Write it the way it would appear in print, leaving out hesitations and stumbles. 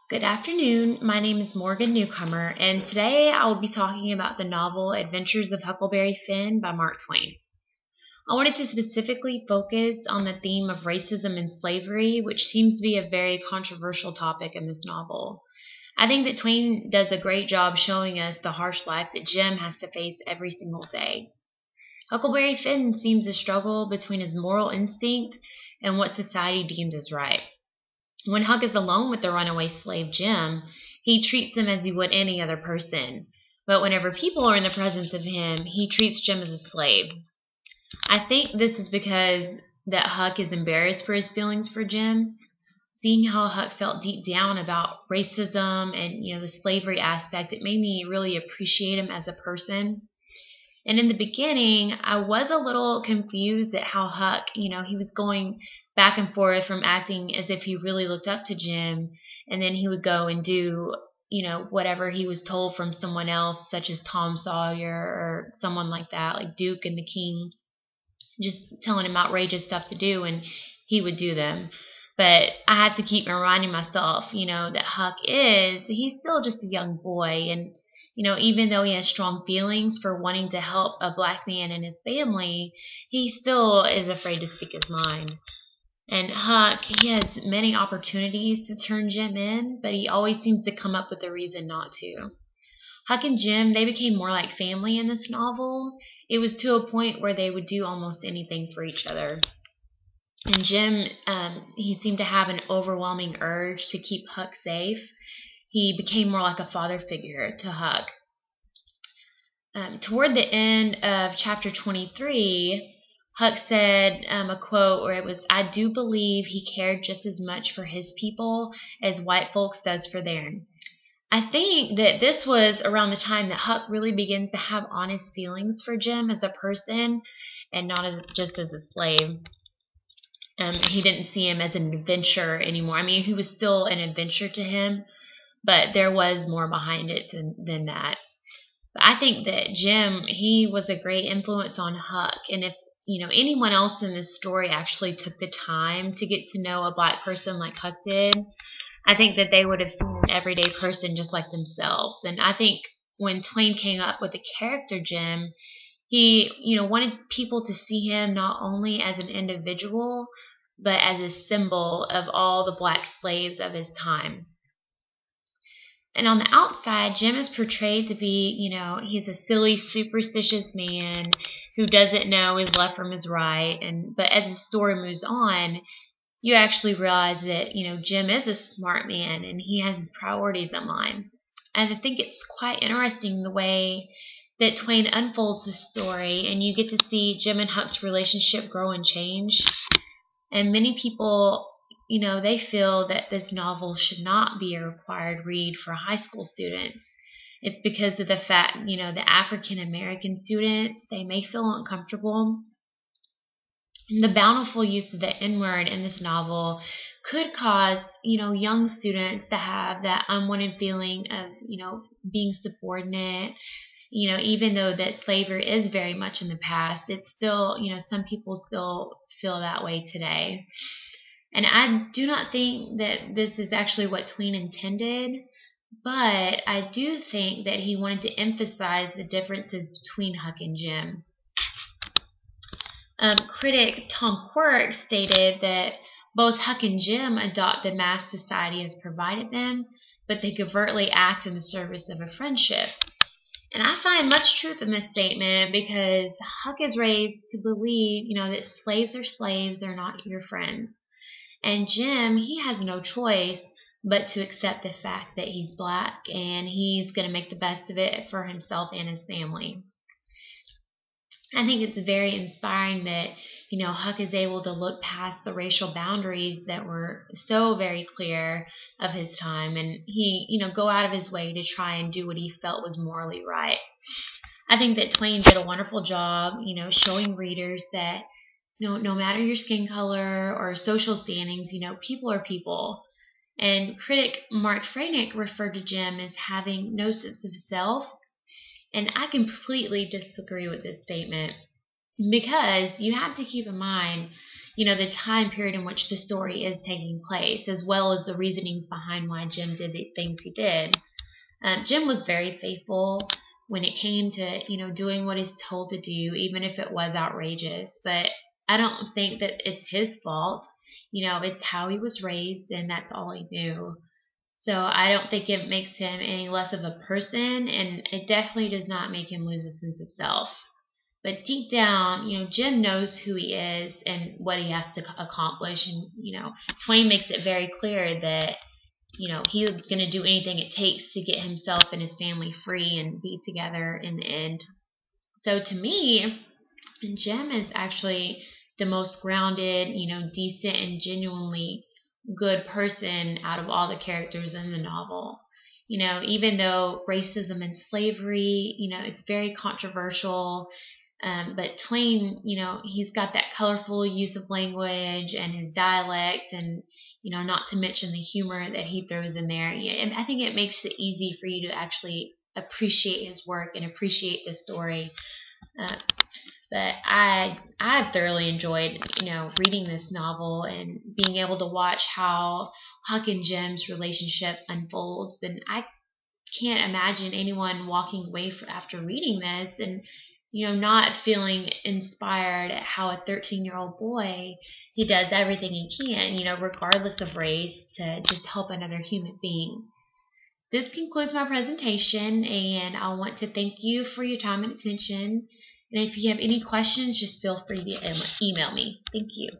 Good afternoon. My name is Morgan Newcomer, and today I will be talking about the novel Adventures of Huckleberry Finn by Mark Twain. I wanted to specifically focus on the theme of racism and slavery, which seems to be a very controversial topic in this novel. I think that Twain does a great job showing us the harsh life that Jim has to face every single day. Huckleberry Finn seems to struggle between his moral instinct and what society deems as right. When Huck is alone with the runaway slave Jim, he treats him as he would any other person. But whenever people are in the presence of him, he treats Jim as a slave. I think this is because that Huck is embarrassed for his feelings for Jim. Seeing how Huck felt deep down about racism and the slavery aspect, it made me really appreciate him as a person. And in the beginning, I was a little confused at how Huck, he was going back and forth from acting as if he really looked up to Jim, and then he would go and do, whatever he was told from someone else, such as Tom Sawyer or someone like that, like Duke and the King, just telling him outrageous stuff to do, and he would do them. But I have to keep reminding myself, that he's still just a young boy, and even though he has strong feelings for wanting to help a black man and his family, he still is afraid to speak his mind. And Huck, he has many opportunities to turn Jim in, but he always seems to come up with a reason not to. Huck and Jim, they became more like family in this novel. It was to a point where they would do almost anything for each other. And Jim, he seemed to have an overwhelming urge to keep Huck safe. He became more like a father figure to Huck. Toward the end of chapter 23, Huck said a quote where it was, "I do believe he cared just as much for his people as white folks does for theirs." I think that this was around the time that Huck really begins to have honest feelings for Jim as a person and not just as a slave. He didn't see him as an adventurer anymore. I mean, he was still an adventure to him, but there was more behind it than that. But I think that Jim, he was a great influence on Huck. And if, anyone else in this story actually took the time to get to know a black person like Huck did, I think that they would have seen an everyday person just like themselves. And I think when Twain came up with the character Jim, he, wanted people to see him not only as an individual, but as a symbol of all the black slaves of his time. And on the outside, Jim is portrayed to be, he's a silly, superstitious man who doesn't know his left from his right. But as the story moves on, you actually realize that, Jim is a smart man and he has his priorities in mind. And I think it's quite interesting the way that Twain unfolds the story, and you get to see Jim and Huck's relationship grow and change. And many people, they feel that this novel should not be a required read for high school students. It's because of the fact, the African American students, they may feel uncomfortable. And the bountiful use of the N-word in this novel could cause, young students to have that unwanted feeling of, being subordinate. Even though that slavery is very much in the past, it's still, some people still feel that way today. And I do not think that this is actually what Twain intended, but I do think that he wanted to emphasize the differences between Huck and Jim. Critic Tom Quirk stated that both Huck and Jim adopt the mass society has provided them, but they covertly act in the service of a friendship. And I find much truth in this statement because Huck is raised to believe, that slaves are slaves, they're not your friends. And Jim, he has no choice but to accept the fact that he's black and he's going to make the best of it for himself and his family. I think it's very inspiring that, Huck is able to look past the racial boundaries that were so very clear of his time, and he, go out of his way to try and do what he felt was morally right. I think that Twain did a wonderful job, showing readers that, no matter your skin color or social standings, people are people. And critic Mark Franick referred to Jim as having no sense of self. And I completely disagree with this statement because you have to keep in mind, the time period in which the story is taking place, as well as the reasonings behind why Jim did the things he did. Jim was very faithful when it came to, doing what he's told to do, even if it was outrageous. But I don't think that it's his fault. It's how he was raised, and that's all he knew. So I don't think it makes him any less of a person, and it definitely does not make him lose a sense of self. But deep down, Jim knows who he is and what he has to accomplish, and Twain makes it very clear that he's going to do anything it takes to get himself and his family free and be together in the end. So to me, Jim is actually the most grounded, decent and genuinely good person out of all the characters in the novel. Even though racism and slavery, it's very controversial, but Twain, he's got that colorful use of language and his dialect, and not to mention the humor that he throws in there. And I think it makes it easy for you to actually appreciate his work and appreciate the story. Uh, but I thoroughly enjoyed reading this novel and being able to watch how Huck and Jim's relationship unfolds. And I can't imagine anyone walking away after reading this and not feeling inspired at how a 13-year-old boy, he does everything he can, regardless of race, to just help another human being. This concludes my presentation, and I want to thank you for your time and attention. And if you have any questions, just feel free to email me. Thank you.